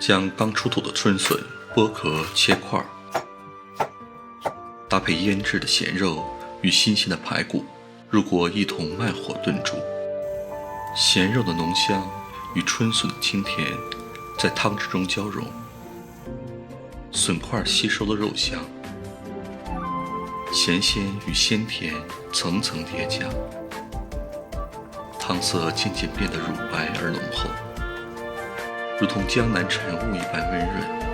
将刚出土的春笋剥壳切块，搭配腌制的咸肉与新鲜的排骨，入锅一同慢火炖煮。咸肉的浓香与春笋的清甜在汤汁中交融，笋块吸收了肉香，咸鲜与鲜甜层层叠加，汤色渐渐变得乳白而浓厚，如同江南晨雾一般温润。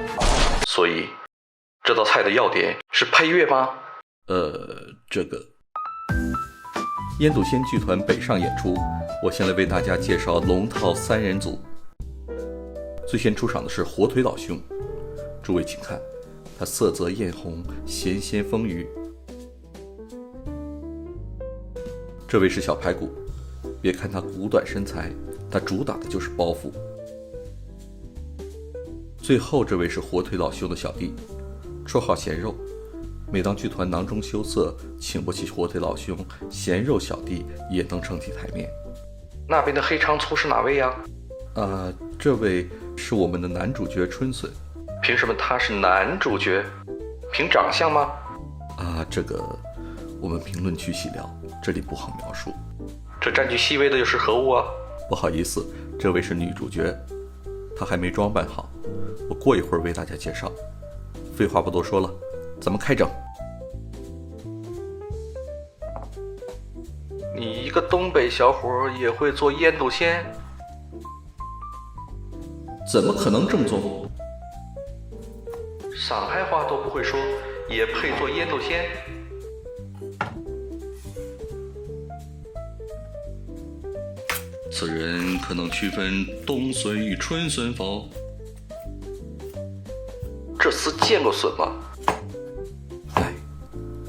所以，这道菜的要点是配乐吗？这个。烟笃鲜剧团北上演出，我先来为大家介绍龙套三人组。最先出场的是火腿老兄，诸位请看，他色泽艳红，咸鲜丰腴。这位是小排骨，别看他骨短身材，他主打的就是包袱。最后这位是火腿老兄的小弟，绰号咸肉。每当剧团囊中羞涩，请不起火腿老兄，咸肉小弟也能撑起台面。那边的黑长粗是哪位呀？这位是我们的男主角春笋。凭什么他是男主角？凭长相吗？这个我们评论区细聊，这里不好描述。这占据 C 位的又是何物啊？不好意思，这位是女主角，她还没装扮好，我过一会儿为大家介绍。废话不多说了，咱们开整。你一个东北小伙也会做腌笃鲜？怎么可能正宗？上海话都不会说，也配做腌笃鲜？此人可能区分冬笋与春笋否？这厮见过笋吗？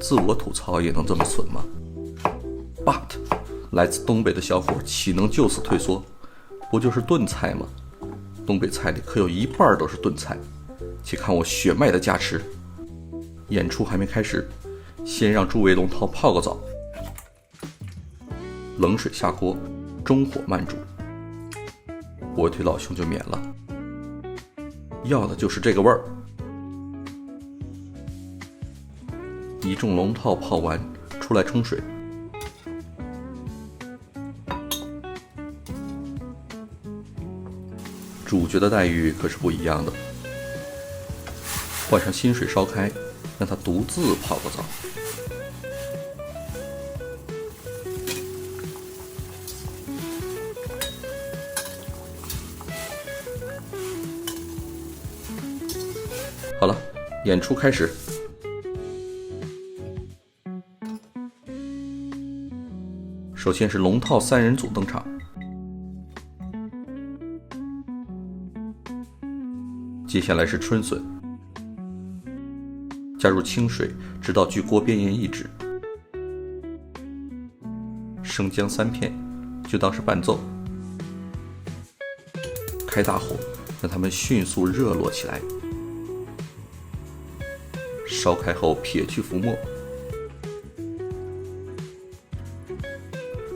自我吐槽也能这么损吗 ？But， 来自东北的小伙岂能就此退缩？不就是炖菜吗？东北菜里可有一半都是炖菜，且看我血脉的加持。演出还没开始，先让诸位龙套泡个澡，冷水下锅，中火慢煮，火腿老兄就免了，要的就是这个味儿。一众龙套泡完出来冲水，主角的待遇可是不一样的，换上新水烧开，让他独自泡个澡。好了，演出开始。首先是龙套三人组登场，接下来是春笋，加入清水，直到距锅边缘一指，生姜3片，就当是伴奏，开大火，让它们迅速热络起来，烧开后撇去浮沫，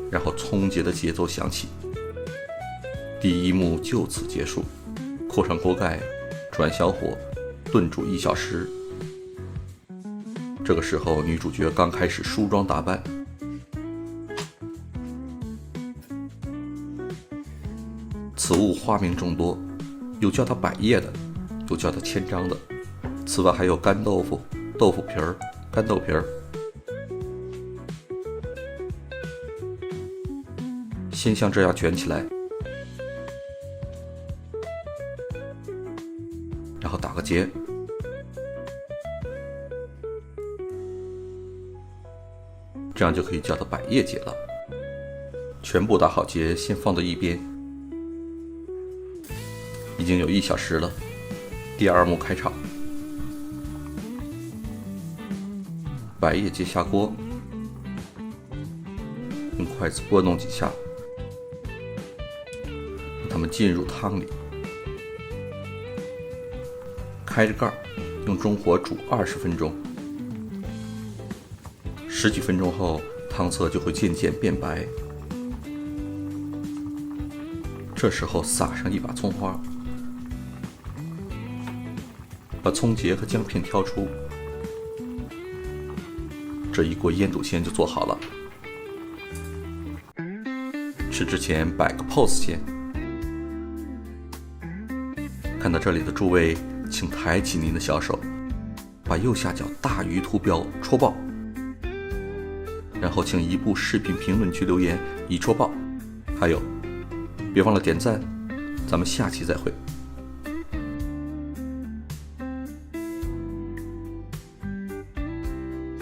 然后葱节的节奏响起，第一幕就此结束。扣上锅盖，转小火，炖煮1小时。这个时候，女主角刚开始梳妆打扮，此物花名众多，有叫它百叶的，有叫它千张的。此外还有干豆腐、豆腐皮儿、干豆皮儿。先像这样卷起来，然后打个结，这样就可以叫它百叶结了。全部打好结，先放到一边。已经有1小时了，第2幕开场。百叶结下锅，用筷子拨弄几下，让它们进入汤里，开着盖儿，用中火煮20分钟。10几分钟后，汤色就会渐渐变白。这时候撒上一把葱花，把葱节和姜片挑出。这一锅腌笃鲜就做好了。吃之前摆个 pose 先。看到这里的诸位，请抬起您的小手，把右下角大鱼图标戳爆，然后请移步视频评论区留言已戳爆。还有，别忘了点赞，咱们下期再会。